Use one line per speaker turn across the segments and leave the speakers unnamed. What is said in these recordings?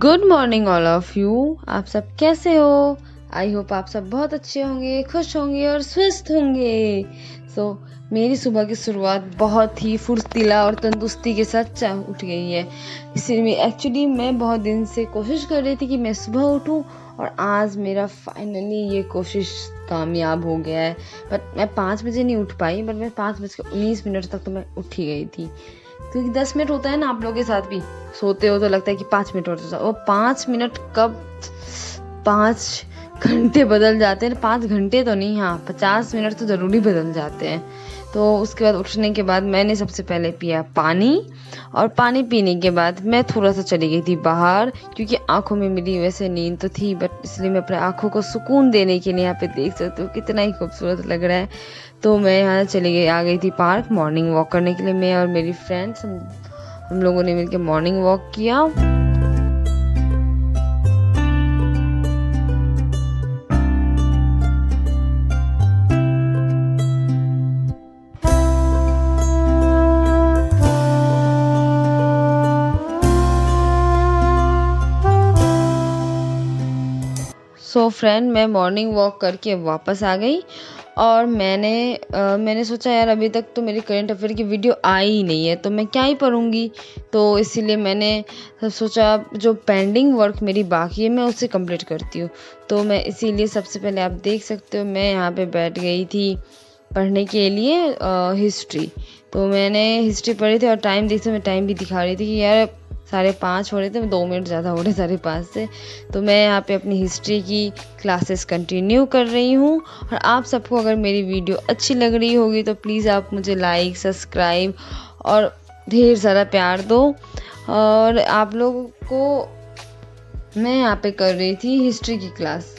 Good morning all of you. आप सब कैसे हो? आई होप आप सब बहुत अच्छे होंगे, खुश होंगे और स्वस्थ होंगे। मेरी सुबह की शुरुआत बहुत ही फुर्तीला और तंदुरुस्ती के साथ उठ गई है। इसीलिए एक्चुअली मैं बहुत दिन से कोशिश कर रही थी कि मैं सुबह उठूं और आज मेरा फाइनली ये कोशिश कामयाब हो गया है। बट मैं 5 बजे नहीं उठ पाई, बट मैं 5:19 तक तो मैं उठ ही गई थी, क्योंकि 10 मिनट होता है ना, आप लोगों के साथ भी सोते हो तो लगता है कि 5 मिनट और वो 5 मिनट कब 5 घंटे बदल जाते हैं। 5 घंटे तो नहीं, हाँ 50 मिनट तो ज़रूरी बदल जाते हैं। तो उसके बाद उठने के बाद मैंने सबसे पहले पिया पानी, और पानी पीने के बाद मैं थोड़ा सा चली गई थी बाहर, क्योंकि आंखों में मेरी वैसे नींद तो थी, बट इसलिए मैं अपने आंखों को सुकून देने के लिए, यहाँ पे देख सकते हो कितना ही खूबसूरत लग रहा है, तो मैं यहाँ चली गई, आ गई थी पार्क मॉर्निंग वॉक करने के लिए। मैं और मेरी फ्रेंड्स हम लोगों ने मिलकर मॉर्निंग वॉक किया। फ्रेंड, मैं मॉर्निंग वॉक करके वापस आ गई और मैंने सोचा यार अभी तक तो मेरी करंट अफेयर की वीडियो आई ही नहीं है, तो मैं क्या ही पढ़ूंगी। तो इसीलिए मैंने सोचा जो पेंडिंग वर्क मेरी बाकी है मैं उसे कंप्लीट करती हूँ। तो मैं इसीलिए सबसे पहले आप देख सकते हो मैं यहाँ पे बैठ गई थी पढ़ने के लिए हिस्ट्री। तो मैंने हिस्ट्री पढ़ी थी और टाइम देखते मैं टाइम भी दिखा रही थी कि यार 5:30 हो रहे थे, 2 मिनट ज़्यादा हो रहे 5:30 से। तो मैं यहाँ पे अपनी हिस्ट्री की क्लासेस कंटिन्यू कर रही हूँ। और आप सबको अगर मेरी वीडियो अच्छी लग रही होगी तो प्लीज़ आप मुझे लाइक, सब्सक्राइब और ढेर सारा प्यार दो। और आप लोगों को मैं यहाँ पे कर रही थी हिस्ट्री की क्लास,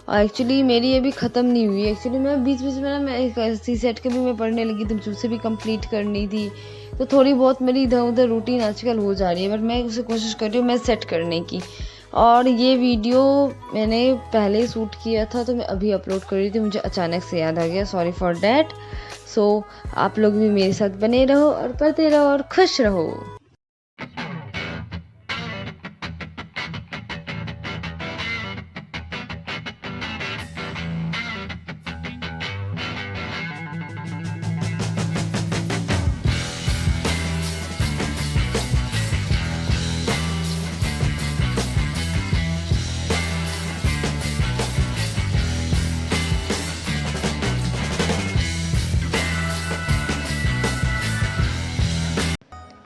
और एक्चुअली मेरी अभी ख़त्म नहीं हुई। एक्चुअली मैं बीच बीच में ना मैं CSET के भी मैं पढ़ने लगी थी, उसे भी कंप्लीट करनी थी। तो थोड़ी बहुत मेरी इधर उधर रूटीन आजकल हो जा रही है, बट मैं उसे कोशिश कर रही हूँ मैं सेट करने की। और ये वीडियो मैंने पहले ही शूट किया था, तो मैं अभी अपलोड कर रही थी, मुझे अचानक से याद आ गया, सॉरी फॉर डैट। आप लोग भी मेरे साथ बने रहो और पढ़ते रहो और खुश रहो।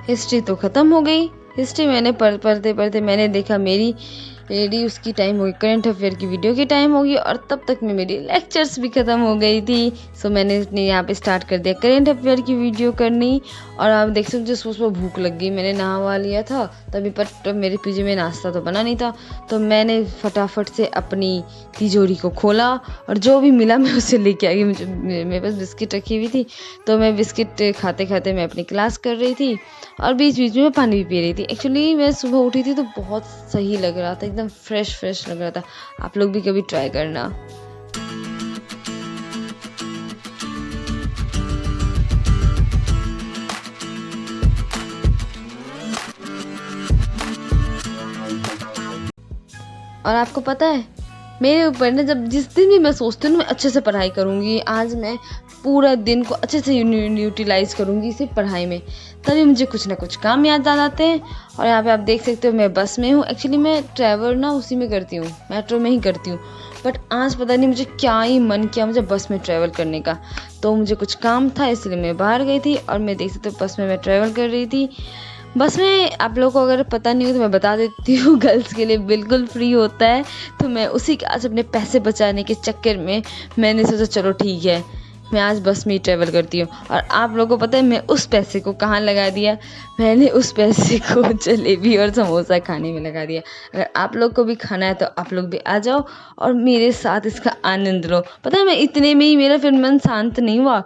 हिस्ट्री तो ख़त्म हो गई। हिस्ट्री मैंने पढ़ते पढ़ते मैंने देखा मेरी उसकी टाइम हो गई, करंट अफेयर की वीडियो की टाइम होगी, और तब तक में मेरी लेक्चर्स भी ख़त्म हो गई थी। मैंने यहाँ पे स्टार्ट कर दिया करंट अफेयर की वीडियो करनी। और आप देख सकते हो सुबह भूख लग गई, मैंने नहा लिया था तभी, पर मेरे पीजे में नाश्ता तो बना नहीं था। तो मैंने फटाफट से अपनी तिजोरी को खोला और जो भी मिला मैं उसे लेके आ गई। मेरे पास बिस्किट रखी हुई थी, तो मैं बिस्किट खाते खाते मैं अपनी क्लास कर रही थी और बीच बीच में पानी भी पी रही थी। एक्चुअली मैं सुबह उठी थी तो बहुत सही लग रहा था, एकदम फ्रेश लग रहा था। आप लोग भी कभी ट्राई करना। और आपको पता है मेरे ऊपर ना, जब जिस दिन भी मैं सोचती हूँ मैं अच्छे से पढ़ाई करूँगी, आज मैं पूरा दिन को अच्छे से यूटिलाइज़ करूँगी सिर्फ पढ़ाई में, तभी मुझे कुछ ना कुछ काम याद आ जाते हैं। और यहाँ पे आप देख सकते हो मैं बस में हूँ। एक्चुअली मैं ट्रैवल ना उसी में करती हूँ, मेट्रो में ही करती हूँ, बट आज पता नहीं मुझे क्या ही मन किया मुझे बस में ट्रैवल करने का। तो मुझे कुछ काम था इसलिए मैं बाहर गई थी, और मैं देख सकते हो बस में मैं ट्रैवल कर रही थी। बस में आप लोगों को अगर पता नहीं हो तो मैं बता देती हूँ, गर्ल्स के लिए बिल्कुल फ्री होता है। तो मैं उसी के आज अपने पैसे बचाने के चक्कर में मैंने सोचा चलो ठीक है मैं आज बस में ही ट्रैवल करती हूँ। और आप लोगों को पता है मैं उस पैसे को कहाँ लगा दिया? मैंने उस पैसे को जलेबी और समोसा खाने में लगा दिया। अगर आप लोग को भी खाना है तो आप लोग भी आ जाओ और मेरे साथ इसका आनंद लो। पता है मैं इतने में ही मेरा फिर मन शांत नहीं हुआ,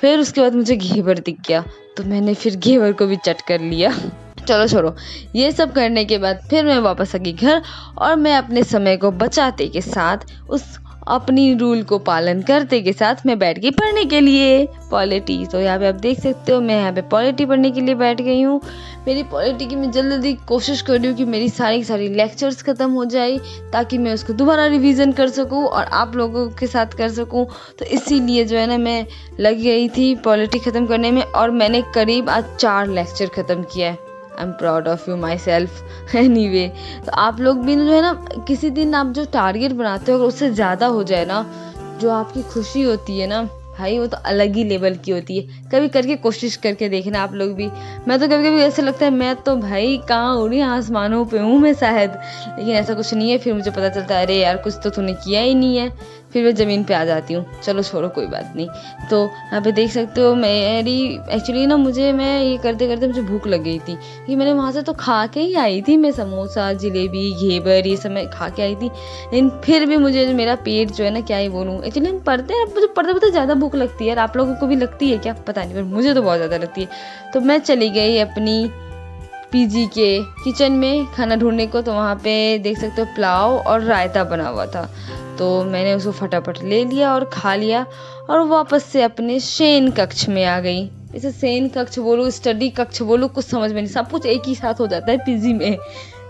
फिर उसके बाद मुझे घेवर दिख गया, तो मैंने फिर घेवर को भी चट कर लिया। चलो छोड़ो, ये सब करने के बाद फिर मैं वापस आ गई घर, और मैं अपने समय को बचाते के साथ उस अपनी रूल को पालन करते के साथ मैं बैठ गई पढ़ने के लिए पॉलिटी। तो यहाँ पे आप देख सकते हो मैं यहाँ पे पॉलिटी पढ़ने के लिए बैठ गई हूँ। मेरी पॉलिटी की मैं जल्दी कोशिश कर रही हूँ कि मेरी सारी लेक्चर्स ख़त्म हो जाए ताकि मैं उसको दोबारा रिवीजन कर सकूँ और आप लोगों के साथ कर सकूँ। तो इसीलिए जो है ना मैं लग गई थी पॉलिटी ख़त्म करने में और मैंने करीब आज 4 लेक्चर ख़त्म किया है। I am proud of you my self. Anyway, तो आप लोग भी जो है ना किसी दिन आप जो टारगेट बनाते हो अगर उससे ज़्यादा हो जाए ना, जो आपकी खुशी होती है ना भाई वो तो अलग ही लेवल की होती है। कभी करके कोशिश करके देखना आप लोग भी। मैं तो कभी कभी ऐसा लगता है मैं तो भाई कहाँ उड़ी आसमानों पे हूँ मैं शायद, लेकिन ऐसा कुछ नहीं है। फिर मुझे पता चलता है अरे यार कुछ तो तूने किया ही नहीं है, फिर मैं ज़मीन पे आ जाती हूँ। चलो छोड़ो कोई बात नहीं। तो यहाँ पे देख सकते हो मेरी एक्चुअली ना मैं ये करते करते मुझे भूख लग गई थी कि मैंने वहाँ से तो खा के ही आई थी। मैं समोसा जलेबी घेवर ये सब मैं खा के आई थी, लेकिन फिर भी मुझे मेरा पेट जो है ना क्या ही बोलूँ। एक्चुअली हम पढ़ते हैं, मुझे पढ़ते पढ़ते ज़्यादा भूख लगती है यार। आप लोगों को भी लगती है क्या पता नहीं, पर मुझे तो बहुत ज़्यादा लगती है। तो मैं चली गई अपनी पीजी के किचन में खाना ढूंढने को। तो वहाँ पे देख सकते हो पुलाव और रायता बना हुआ था, तो मैंने उसको फटाफट ले लिया और खा लिया और वापस से अपने शयन कक्ष में आ गई। इसे शयन कक्ष बोलो स्टडी कक्ष बोलो कुछ समझ में नहीं, सब कुछ एक ही साथ हो जाता है पीजी में।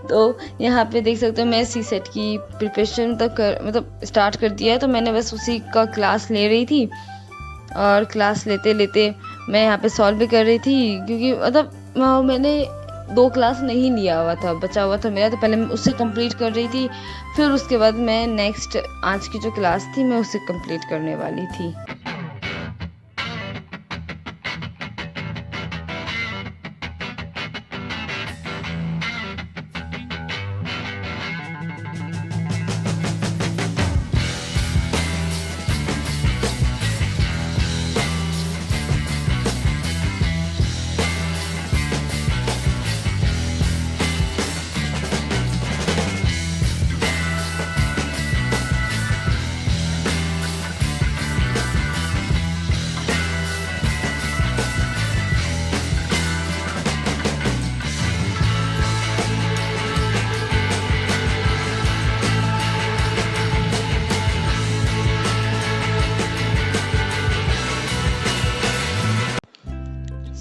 तो यहाँ पे देख सकते हो मैं सी सेट की प्रिपरेशन तक स्टार्ट कर दिया है। तो मैंने बस उसी का क्लास ले रही थी और क्लास लेते लेते मैं यहाँ पे सॉल्व भी कर रही थी, क्योंकि मैंने 2 क्लास नहीं लिया हुआ था, बचा हुआ था मेरा। तो पहले मैं उससे कंप्लीट कर रही थी, फिर उसके बाद मैं नेक्स्ट आज की जो क्लास थी मैं उससे कंप्लीट करने वाली थी।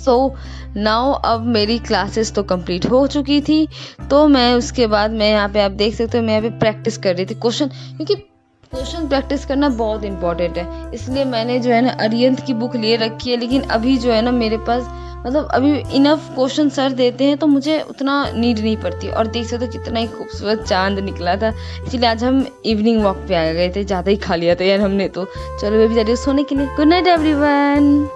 सो नाउ अब मेरी क्लासेस तो कंप्लीट हो चुकी थी। तो मैं उसके बाद मैं यहाँ पे आप देख सकते हो मैं यहाँ पे प्रैक्टिस कर रही थी क्वेश्चन, क्योंकि क्वेश्चन प्रैक्टिस करना बहुत इंपॉर्टेंट है। इसलिए मैंने जो है ना अरिहंत की बुक लिए रखी है, लेकिन अभी जो है ना मेरे पास अभी इनफ क्वेश्चन सर देते हैं तो मुझे उतना नीड नहीं पड़ती। और देख सकते हो कितना ही खूबसूरत चांद निकला था। इसलिए आज हम इवनिंग वॉक पे आ गए थे, ज़्यादा ही खा लिया था यार हमने। तो चलो मैं भी जा रही हूँ सोने के लिए। Good night everyone.